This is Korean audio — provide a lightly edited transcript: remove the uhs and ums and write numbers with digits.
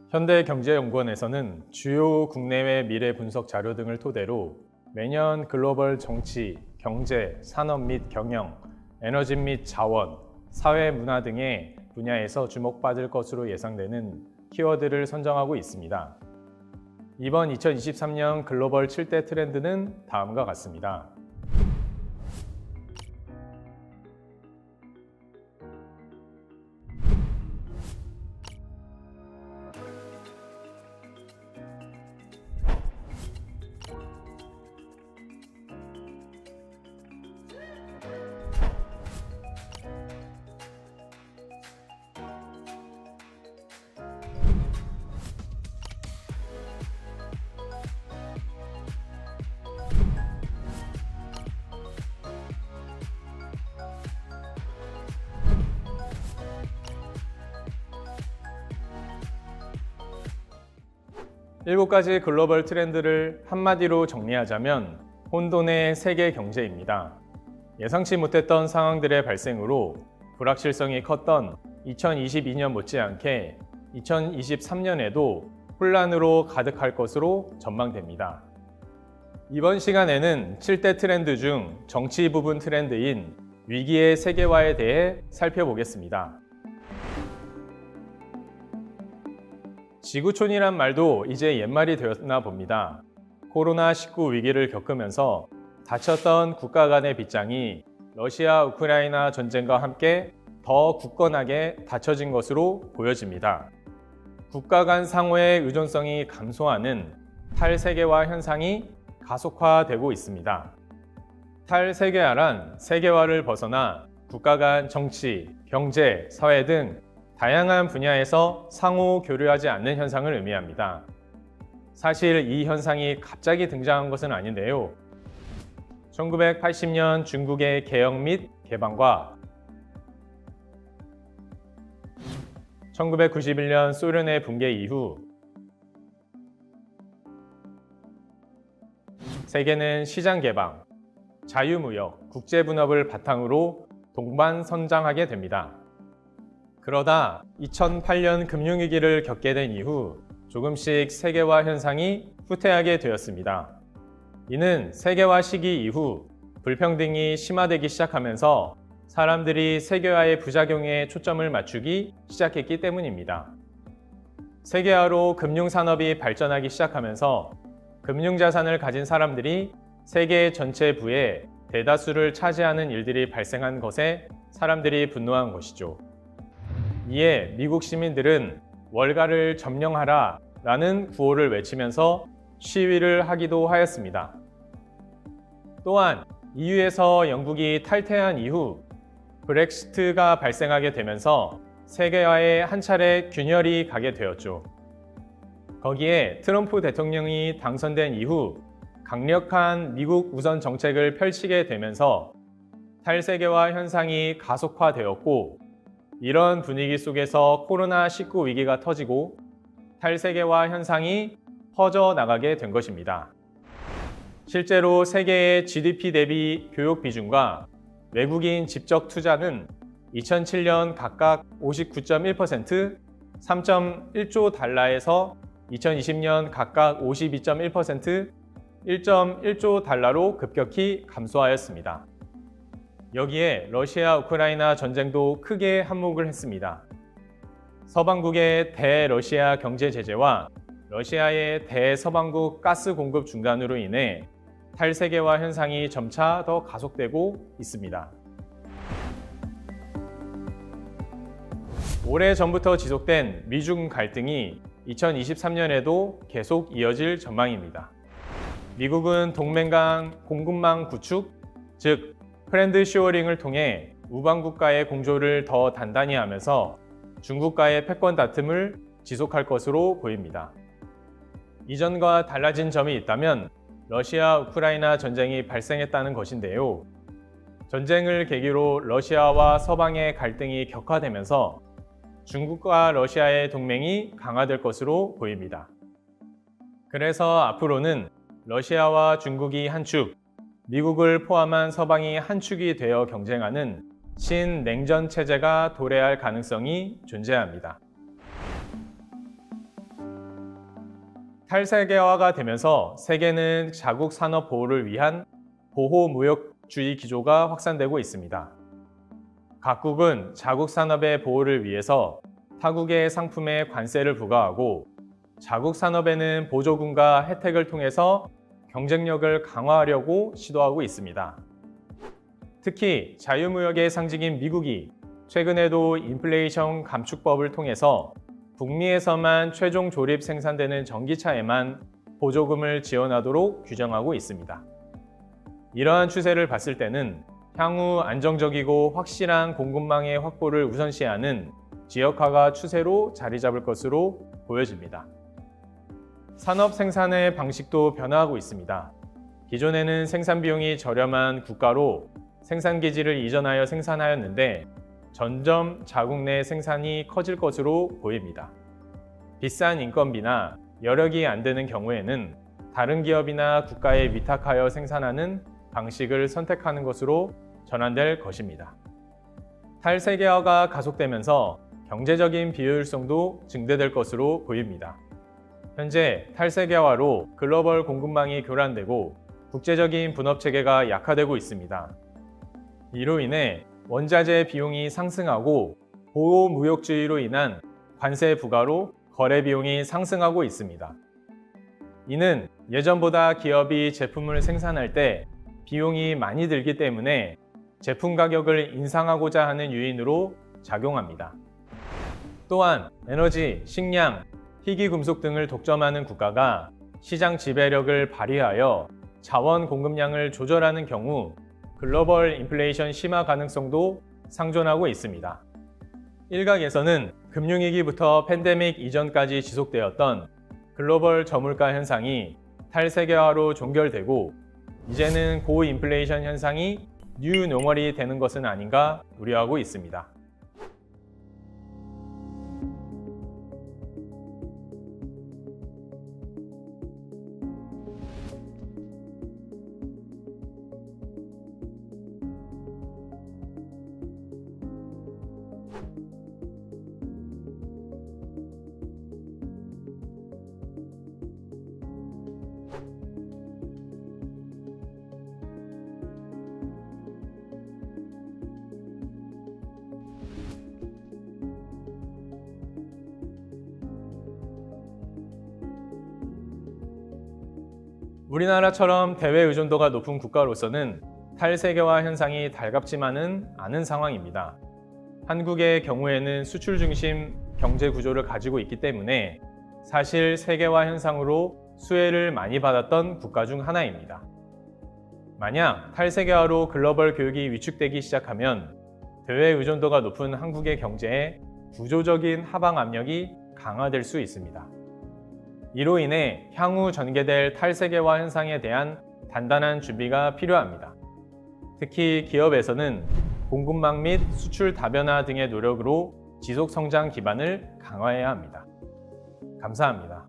현대경제연구원에서는 주요 국내외 미래 분석 자료 등을 토대로 매년 글로벌 정치, 경제, 산업 및 경영, 에너지 및 자원, 사회 문화 등의 분야에서 주목받을 것으로 예상되는 키워드를 선정하고 있습니다. 이번 2023년 글로벌 7대 트렌드는 다음과 같습니다. 일곱 가지 글로벌 트렌드를 한마디로 정리하자면 혼돈의 세계 경제입니다. 예상치 못했던 상황들의 발생으로 불확실성이 컸던 2022년 못지않게 2023년에도 혼란으로 가득할 것으로 전망됩니다. 이번 시간에는 7대 트렌드 중 정치 부분 트렌드인 위기의 세계화에 대해 살펴보겠습니다. 지구촌이란 말도 이제 옛말이 되었나 봅니다. 코로나19 위기를 겪으면서 닫혔던 국가 간의 빗장이 러시아 우크라이나 전쟁과 함께 더 굳건하게 닫혀진 것으로 보여집니다. 국가 간 상호의 의존성이 감소하는 탈세계화 현상이 가속화되고 있습니다. 탈세계화란 세계화를 벗어나 국가 간 정치, 경제, 사회 등 다양한 분야에서 상호 교류하지 않는 현상을 의미합니다. 사실 이 현상이 갑자기 등장한 것은 아닌데요. 1980년 중국의 개혁 및 개방과 1991년 소련의 붕괴 이후 세계는 시장 개방, 자유무역, 국제분업을 바탕으로 동반선장하게 됩니다. 그러다 2008년 금융위기를 겪게 된 이후 조금씩 세계화 현상이 후퇴하게 되었습니다. 이는 세계화 시기 이후 불평등이 심화되기 시작하면서 사람들이 세계화의 부작용에 초점을 맞추기 시작했기 때문입니다. 세계화로 금융산업이 발전하기 시작하면서 금융자산을 가진 사람들이 세계 전체 부의 대다수를 차지하는 일들이 발생한 것에 사람들이 분노한 것이죠. 이에 미국 시민들은 월가를 점령하라 라는 구호를 외치면서 시위를 하기도 하였습니다. 또한 EU에서 영국이 탈퇴한 이후 브렉시트가 발생하게 되면서 세계화에 한 차례 균열이 가게 되었죠. 거기에 트럼프 대통령이 당선된 이후 강력한 미국 우선 정책을 펼치게 되면서 탈세계화 현상이 가속화되었고, 이런 분위기 속에서 코로나19 위기가 터지고 탈세계화 현상이 퍼져나가게 된 것입니다. 실제로 세계의 GDP 대비 교육 비중과 외국인 직접 투자는 2007년 각각 59.1%, 3.1조 달러에서 2020년 각각 52.1%, 1.1조 달러로 급격히 감소하였습니다. 여기에 러시아 우크라이나 전쟁도 크게 한몫을 했습니다. 서방국의 대러시아 경제 제재와 러시아의 대서방국 가스 공급 중단으로 인해 탈세계화 현상이 점차 더 가속되고 있습니다. 오래전부터 지속된 미중 갈등이 2023년에도 계속 이어질 전망입니다. 미국은 동맹 간 공급망 구축, 즉 프렌드 쇼어링을 통해 우방국가의 공조를 더 단단히 하면서 중국과의 패권 다툼을 지속할 것으로 보입니다. 이전과 달라진 점이 있다면 러시아 우크라이나 전쟁이 발생했다는 것인데요. 전쟁을 계기로 러시아와 서방의 갈등이 격화되면서 중국과 러시아의 동맹이 강화될 것으로 보입니다. 그래서 앞으로는 러시아와 중국이 한 축, 미국을 포함한 서방이 한 축이 되어 경쟁하는 신냉전 체제가 도래할 가능성이 존재합니다. 탈세계화가 되면서 세계는 자국 산업 보호를 위한 보호무역주의 기조가 확산되고 있습니다. 각국은 자국 산업의 보호를 위해서 타국의 상품에 관세를 부과하고 자국 산업에는 보조금과 혜택을 통해서 경쟁력을 강화하려고 시도하고 있습니다. 특히 자유무역의 상징인 미국이 최근에도 인플레이션 감축법을 통해서 북미에서만 최종 조립 생산되는 전기차에만 보조금을 지원하도록 규정하고 있습니다. 이러한 추세를 봤을 때는 향후 안정적이고 확실한 공급망의 확보를 우선시하는 지역화가 추세로 자리 잡을 것으로 보여집니다. 산업 생산의 방식도 변화하고 있습니다. 기존에는 생산 비용이 저렴한 국가로 생산기지를 이전하여 생산하였는데 점점 자국 내 생산이 커질 것으로 보입니다. 비싼 인건비나 여력이 안 되는 경우에는 다른 기업이나 국가에 위탁하여 생산하는 방식을 선택하는 것으로 전환될 것입니다. 탈세계화가 가속되면서 경제적인 비효율성도 증대될 것으로 보입니다. 현재 탈세계화로 글로벌 공급망이 교란되고 국제적인 분업체계가 약화되고 있습니다. 이로 인해 원자재 비용이 상승하고 보호무역주의로 인한 관세 부과로 거래 비용이 상승하고 있습니다. 이는 예전보다 기업이 제품을 생산할 때 비용이 많이 들기 때문에 제품 가격을 인상하고자 하는 요인으로 작용합니다. 또한 에너지, 식량, 희귀금속 등을 독점하는 국가가 시장 지배력을 발휘하여 자원 공급량을 조절하는 경우 글로벌 인플레이션 심화 가능성도 상존하고 있습니다. 일각에서는 금융위기부터 팬데믹 이전까지 지속되었던 글로벌 저물가 현상이 탈세계화로 종결되고 이제는 고인플레이션 현상이 뉴 노멀이 되는 것은 아닌가 우려하고 있습니다. 우리나라처럼 대외 의존도가 높은 국가로서는 탈세계화 현상이 달갑지만은 않은 상황입니다. 한국의 경우에는 수출 중심 경제 구조를 가지고 있기 때문에 사실 세계화 현상으로 수혜를 많이 받았던 국가 중 하나입니다. 만약 탈세계화로 글로벌 교육이 위축되기 시작하면 대외 의존도가 높은 한국의 경제에 구조적인 하방 압력이 강화될 수 있습니다. 이로 인해 향후 전개될 탈세계화 현상에 대한 단단한 준비가 필요합니다. 특히 기업에서는 공급망 및 수출 다변화 등의 노력으로 지속 성장 기반을 강화해야 합니다. 감사합니다.